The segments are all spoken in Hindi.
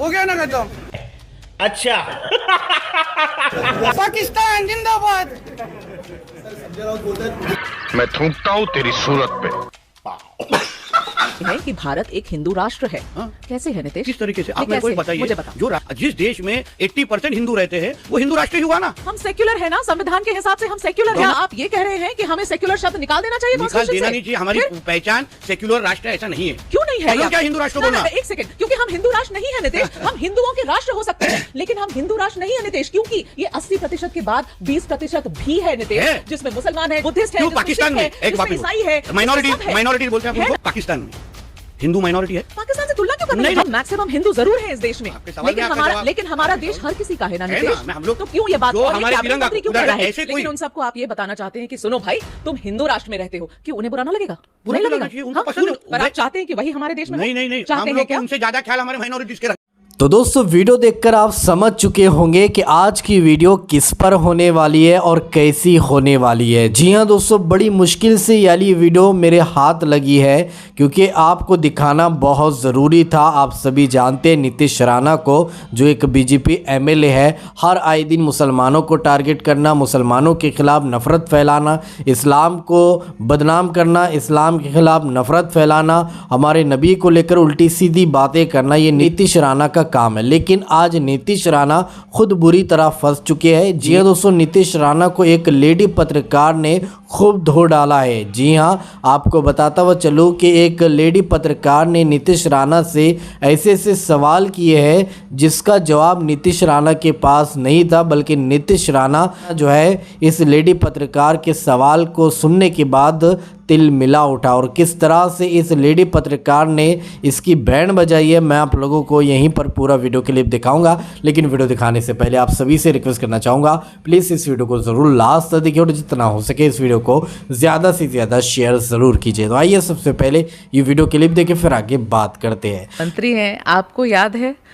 हो गया ना खत्म। अच्छा पाकिस्तान जिंदाबाद। मैं थूकता हूँ तेरी सूरत पे। है कि भारत एक हिंदू राष्ट्र है। कैसे है नितेश? किस तरीके से आप ये मेरे को कैसे? बताइए। मुझे बताओ। जो जिस देश में 80% हिंदू रहते हैं वो हिंदू राष्ट्र ही हुआ ना। हम सेक्युलर है ना, संविधान के हिसाब से हम सेक्युलर हैं। आप ये कह रहे हैं कि हमें सेक्युलर शब्द निकाल देना चाहिए निकाल कॉन्स्टिट्यूशन देना से? नहीं चाहिए। हमारी फिर? पहचान सेक्युलर राष्ट्र ऐसा नहीं है। क्यों नहीं है? हम क्या हिंदू राष्ट्र ना, बोलना? ना, एक सेकंड, क्योंकि हम हिंदू राष्ट्र नहीं है नितेश। हम हिंदुओं के राष्ट्र हो सकते हैं लेकिन हम हिंदू राष्ट्र नहीं है नितेश, क्योंकि ये 80% के बाद 20% भी है नितेश, जिसमें मुसलमान है, बुद्धिस्ट है, क्यों जिसमें पाकिस्तान सिख में है, एक बात जिसमें ईसाई है, माइनॉरिटी बोलते हैं आप पाकिस्तान में हिंदू माइनॉरिटी है। पाकिस्तान से तुलना क्यों कर रहे हैं? हम मैक्सिमम हिंदू जरूर हैं इस देश में, आपके सवाल में आपका जवाब- लेकिन हमारा देश हर किसी का है ना नितेश। हम लोग तो क्यों ये बात जो और ये हमारे कैबिनेट तिरंगा मंत्री क्यों उधर कह रहा है? ऐसे कोई- लेकिन उन सबको आप ये बताना चाहते हैं कि सुनो भाई, तुम हिंदू राष्ट्र में रहते हो, क्यों उन्हें बुरा ना लगेगा? बुरा नहीं लगना लगेगा? चाहिए, उनको हाँ, पसंद है। पर आप चाहते हैं कि वही हमारे देश में हो? नहीं चाहते हम हैं लोग क्या? उनसे ज्यादा ख्याल हमारे माइनॉरिटीज के तो दोस्तों वीडियो देखकर आप समझ चुके होंगे कि आज की वीडियो किस पर होने वाली है और कैसी होने वाली है। जी हाँ दोस्तों, बड़ी मुश्किल से ये वीडियो मेरे हाथ लगी है क्योंकि आपको दिखाना बहुत ज़रूरी था। आप सभी जानते हैं नीतीश राणा को, जो एक बीजेपी एमएलए है, हर आए दिन मुसलमानों को टारगेट करना, मुसलमानों के खिलाफ नफ़रत फैलाना, इस्लाम को बदनाम करना, इस्लाम के खिलाफ नफ़रत फैलाना, हमारे नबी को लेकर उल्टी सीधी बातें करना, ये नीतीश राणा का काम है। लेकिन आज नीतीश राणा खुद बुरी तरह फंस चुके हैं। जी हाँ दोस्तों, नीतीश राणा को एक लेडी पत्रकार ने खूब धो डाला है। जी हाँ, आपको बताता हुआ चलूँ कि एक लेडी पत्रकार ने नीतीश राणा से ऐसे सवाल किए हैं जिसका जवाब नीतीश राणा के पास नहीं था, बल्कि नीतीश राणा जो है इस लेडी पत्रकार के सवाल को सुनने के बाद तिल मिला उठा। और किस तरह से इस लेडी पत्रकार ने इसकी बैंड बजाई है, मैं आप लोगों को यहीं पर पूरा वीडियो क्लिप दिखाऊंगा। लेकिन वीडियो दिखाने से पहले आप सभी से रिक्वेस्ट करना चाहूँगा, प्लीज़ इस वीडियो को ज़रूर लास्ट तक देखिए और जितना हो सके इस वीडियो को ज़्यादा से ज़्यादा शेयर ज़रूर कीजिए। तो आइए सबसे पहले ये वीडियो क्लिप देखे फिर आगे बात करते हैं। मंत्री हैं, आपको याद है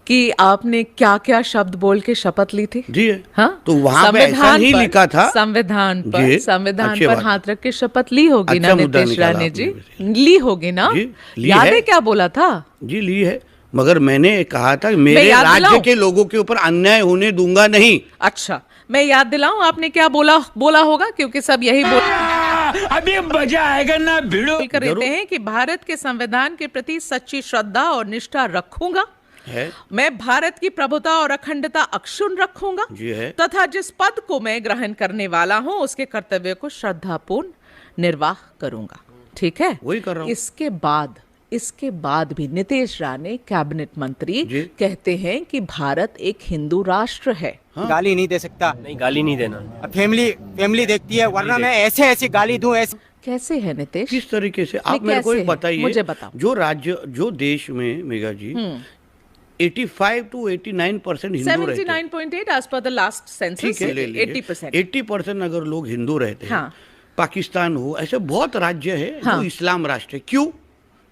कि आपने क्या क्या शब्द बोल के शपथ ली थी? जी हाँ, तो वहां पे ऐसा ही लिखा था। संविधान जी, पर अच्छी बात। हाथ रख के शपथ ली होगी अच्छा ना मुद्दा नीतीश निकाला राणे आपने जी? ली होगी ना? जी, ली याद है। है क्या बोला था? जी ली है, मगर मैंने कहा था मेरे याद राज्य दिलाऊं? के लोगों के ऊपर अन्याय होने दूंगा नहीं। अच्छा, मैं याद दिलाऊं आपने क्या बोला होगा, क्योंकि सब यही अभी मजा आएगा ना भिड़ो। बोल कर रहते हैं कि भारत के संविधान के प्रति सच्ची श्रद्धा और निष्ठा रखूंगा, है मैं भारत की प्रभुता और अखंडता अक्षुण्ण रखूंगा जी है। तथा जिस पद को मैं ग्रहण करने वाला हूं उसके कर्तव्य को श्रद्धापूर्ण निर्वाह करूंगा। ठीक है, वही कर रहा हूं। इसके बाद भी नीतीश राणे कैबिनेट मंत्री जी। कहते हैं कि भारत एक हिंदू राष्ट्र है। गाली नहीं दे सकता। नहीं, गाली नहीं देना। फैमिली देखती है, वरना मैं ऐसे गाली दूं ऐसे। कैसे है नितेश? किस तरीके से आप नहीं, मेरे को कैसे एक है? बताइए। मुझे बताओ। जो देश में मेगा जी 85 to 89% हिंदू रहते हैं। 79.8 as per the last census, ठीक है, ले लीजिए। 80%। 80% अगर लोग हिंदू रहते हैं, हाँ। पाकिस्तान हो, ऐसे बहुत राज्य है हाँ। जो इस्लाम राष्ट्र है। क्यों?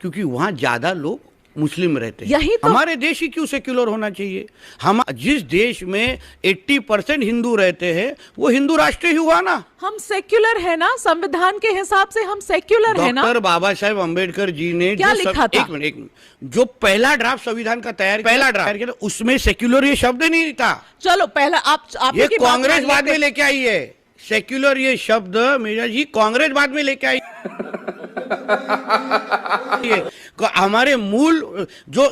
क्योंकि वहाँ ज्यादा लोग मुस्लिम रहते हैं। यही तो- हमारे देश ही क्यों सेक्युलर होना चाहिए? हम जिस देश में 80% हिंदू रहते हैं वो हिंदू राष्ट्र ही हुआ ना। हम सेक्युलर है ना, संविधान के हिसाब से हम सेक्युलर है ना। डॉक्टर बाबा साहेब अम्बेडकर जी ने क्या जो लिखा था? एक मिनट, जो पहला ड्राफ्ट संविधान का तैयार किया उसमें सेक्युलर ये शब्द नहीं था। चलो पहला आप ये की बात कांग्रेस मान बाद लेते- में लेके आई है। सेक्युलर ये शब्द मेरा जी कांग्रेस बाद में लेके आई। हमारे मूल जो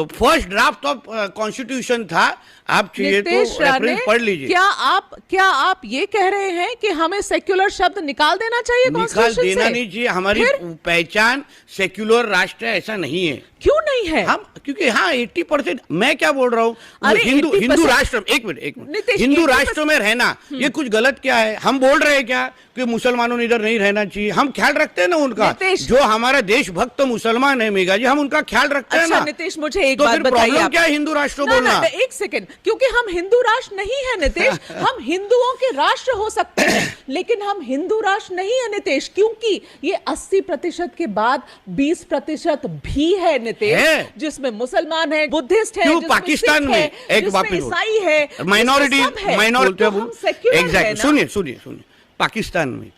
फर्स्ट ड्राफ्ट ऑफ कॉन्स्टिट्यूशन था, आप चाहिए तो नीतीश राणे, रेफरेंस पढ़ लीजिए। क्या आप ये कह रहे हैं कि हमें सेक्युलर शब्द निकाल देना चाहिए निकाल कॉन्स्टिट्यूशन देना से? नहीं चाहिए। हमारी फिर? पहचान सेक्युलर राष्ट्र ऐसा नहीं है। क्यों नहीं है? हम क्योंकि हाँ 80%, मैं क्या बोल रहा हूँ, अरे हिंदू 80% राष्ट्र, एक मिनट नीतीश, हिंदू 80% राष्ट्र में रहना ये कुछ गलत क्या है? हम बोल रहे हैं क्या कि मुसलमानों ने इधर नहीं रहना चाहिए? हम ख्याल रखते हैं ना उनका। नीतीश, जो हमारा देशभक्त मुसलमान है मेगा जी, हम उनका ख्याल रखते हैं अच्छा ना। नीतीश, मुझे एक तो बात फिर बताइए प्रॉब्लम आप। क्या है हिंदू राष्ट्र ना, बोलना? ना, एक सेकंड, क्योंकि हम हिंदू राष्ट्र नहीं है नीतीश। हम हिंदुओं के राष्ट्र हो सकते हैं लेकिन हम हिंदू राष्ट्र नहीं है नीतीश, क्योंकि ये 80% के बाद 20% भी है नीतीश, जिसमें मुसलमान है, बुद्धिस्ट है, क्यों जिसमें पाकिस्तान सिख में है, एक जिसमें वापिस ईसाई है, माइनॉरिटी जिसमें सब है। माइनॉरिटी तो हम सेक्युलर है एग्जैक्टली। ना। सुनिए पाकिस्तान में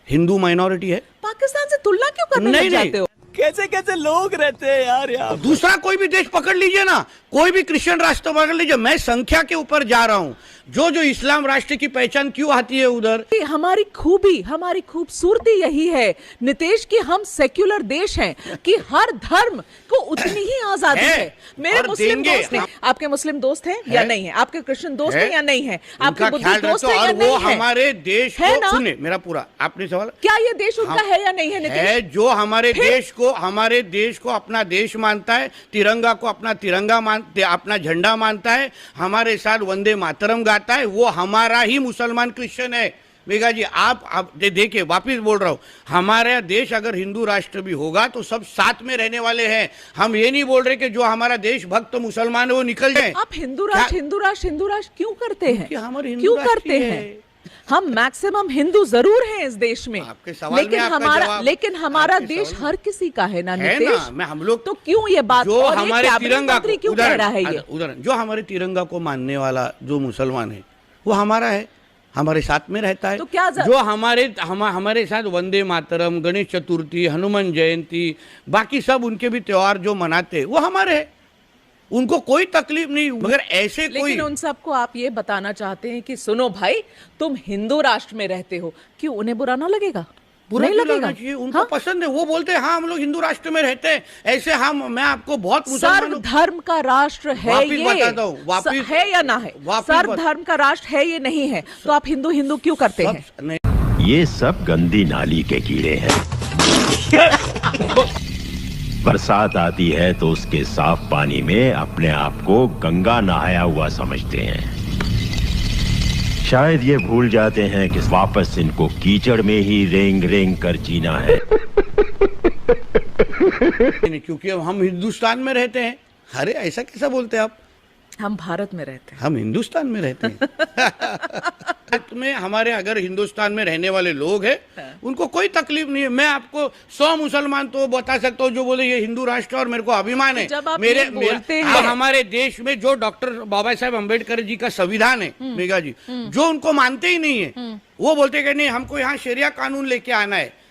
हिंदू माइनॉरिटी है। पाकिस्तान से तुलना क्यों करने लग जाते हो? कैसे कैसे लोग रहते हैं यार यहाँ। दूसरा कोई भी देश पकड़ लीजिए ना, कोई भी क्रिश्चियन राष्ट्र पकड़ लीजिए, मैं संख्या के ऊपर जा रहा हूं, जो इस्लाम राष्ट्र की पहचान क्यों आती है उधर? हमारी खूबी, हमारी खूबसूरती यही है नितेश कि हम सेक्युलर देश हैं, कि हर धर्म को उतनी ही आजादी है। मेरे और मुस्लिम देंगे। दोस्त हैं, आपके मुस्लिम दोस्त हैं या नहीं है? आपके क्रिश्चियन दोस्त हैं या नहीं है? आपके उनका बुद्धिस्ट ख्याल दोस्त रखो हैं या और नहीं वो है? हमारे देश है को ना? सुने मेरा पूरा, आपने सवाल क्या ये देश उनका है या नहीं है नितेश? है, जो हमारे देश को अपना देश मानता है, तिरंगा को अपना तिरंगा मानते, अपना झंडा मानता है, हमारे साथ वंदे मातरम गाता है, वो हमारा ही मुसलमान क्रिश्चियन है। मेघा जी आप देखिए, वापिस बोल रहा हूँ, हमारा देश अगर हिंदू राष्ट्र भी होगा तो सब साथ में रहने वाले हैं। हम ये नहीं बोल रहे कि जो हमारा देश भक्त मुसलमान है वो निकल जाए। आप हिंदू राष्ट्र क्यों करते हैं? कि हमारे हिंदू क्यों राष्ट्र करते ही हैं? है। हम मैक्सिमम हिंदू जरूर हैं इस देश में, आपके सवाल में आपका जवाब- लेकिन हमारा आपके देश सवाल- हर किसी का है ना है नितेश। ना, मैं हम लोग तो क्यों ये बात, जो और ये हमारे कैबिनेट तिरंगा मंत्री को क्यों कह रहा है ये? उदाहरण, जो हमारे तिरंगा को मानने वाला जो मुसलमान है वो हमारा है, हमारे साथ में रहता है। तो क्या जो हमारे साथ वंदे मातरम, गणेश चतुर्थी, हनुमान जयंती, बाकी सब उनके भी त्योहार जो मनाते हैं वो हमारे हैं, उनको कोई तकलीफ नहीं। मगर ऐसे कोई, लेकिन उन सबको आप ये बताना चाहते हैं कि सुनो भाई, तुम हिंदू राष्ट्र में रहते हो, क्यों उन्हें बुरा ना लगेगा? बुरा नहीं क्यों लगेगा? लगना चाहिए? उनको हाँ? पसंद है, वो बोलते हैं हाँ हम लोग हिंदू राष्ट्र में रहते हैं। ऐसे मैं आपको बहुत सर्व धर्म का राष्ट्र है वापिस ये, बताता हूँ, वापिस- है या ना है? वापिस सर्व धर्म का राष्ट्र है ये नहीं है, तो आप हिंदू क्यों करते हैं? नहीं, ये सब गंदी नाली के कीड़े हैं। बरसात आती है तो उसके साफ पानी में अपने आप को गंगा नहाया हुआ समझते हैं। शायद ये भूल जाते हैं कि वापस इनको कीचड़ में ही रेंग रेंग कर जीना है। क्योंकि हम हिंदुस्तान में रहते हैं। अरे ऐसा कैसा बोलते हैं आप? हम भारत में रहते हैं। हम हिंदुस्तान में रहते हैं। भारत में हमारे अगर हिंदुस्तान में रहने वाले लोग हैं उनको कोई तकलीफ नहीं है। मैं आपको 100 मुसलमान तो बता सकता हूँ जो बोले ये हिंदू राष्ट्र और मेरे को अभिमान है। जब आप मेरे ये बोलते हैं, हमारे देश में जो डॉक्टर बाबा साहेब अम्बेडकर जी का संविधान है मेघा जी, जो उनको मानते ही नहीं है, वो बोलते कि नहीं हमको यहाँ शरिया कानून लेके आना है,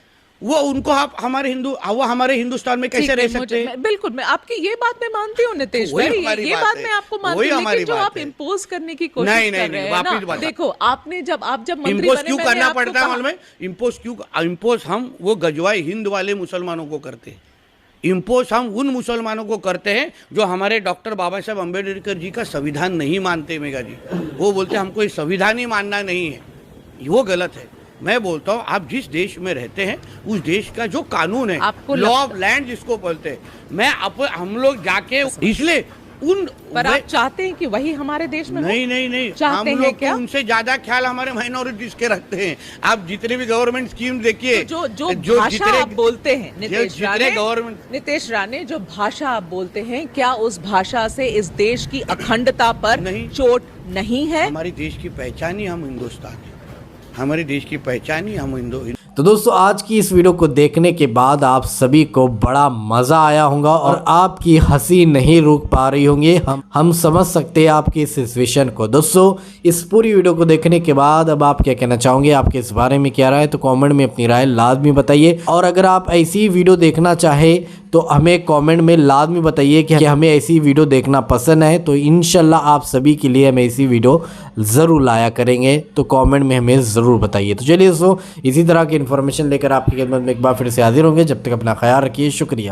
वो उनको आप हमारे हिंदुस्तान में कैसे रह सकते हैं? बिल्कुल, मैं आपकी ये बात मैं मानती हूँ नितेश वही भाई, हमारी ये बात बात है। मैं आपको मानती वही हूँ, हमारी लेकिन जो बात आप है। इम्पोज करने की कोशिश नहीं, कर नहीं, रहे हैं वापिस ना, बता। देखो आपने जब मंत्री इम्पोज बने, क्यों मैंने करना आपको पड़ता है कहा- मालूम है? इम्पोज हम वो गजवाई हिंद वाले मुसलमानों को करते हैं। इम्पोज हम उन मुसलमानों को करते हैं जो हमारे डॉक्टर बाबा साहब अम्बेडकर जी का संविधान नहीं मानते मेघा जी। वो बोलते हैं हमको ये संविधान ही मानना नहीं है, वो गलत है। मैं बोलता हूँ आप जिस देश में रहते हैं उस देश का जो कानून है, लॉ ऑफ लैंड जिसको बोलते हैं, हम लोग जाके इसलिए पर आप चाहते हैं कि वही हमारे देश में हो? नहीं चाहते हम हैं लोग क्या? उनसे ज्यादा ख्याल हमारे माइनॉरिटीज के रखते हैं। आप जितने भी गवर्नमेंट स्कीम देखिए, तो जो भाषा आप बोलते हैं नितेश राणे, जो भाषा आप बोलते हैं, क्या उस भाषा से इस देश की अखंडता पर नहीं। चोट नहीं है? हमारी देश की पहचान ही हम हिंदुस्तान है, हमारे देश की पहचान ही हम हिंदू। तो दोस्तों आज की इस वीडियो को देखने के बाद आप सभी को बड़ा मज़ा आया होगा और आपकी हंसी नहीं रुक पा रही होंगी। हम समझ सकते हैं आपकी इस सिचुएशन को। दोस्तों इस पूरी वीडियो को देखने के बाद अब आप क्या कहना चाहोगे, आपके इस बारे में क्या राय है, तो कमेंट में अपनी राय लाजमी बताइए। और अगर आप ऐसी वीडियो देखना चाहे तो हमें कमेंट में लाजमी बताइए कि हमें ऐसी वीडियो देखना पसंद है, तो इंशाल्लाह आप सभी के लिए हम ऐसी वीडियो ज़रूर लाया करेंगे। तो कमेंट में हमें ज़रूर बताइए। तो चलिए दोस्तों इसी तरह की इन्फॉर्मेशन लेकर आपकी खिदमत में एक बार फिर से हाजिर होंगे। जब तक अपना ख्याल रखिए, शुक्रिया।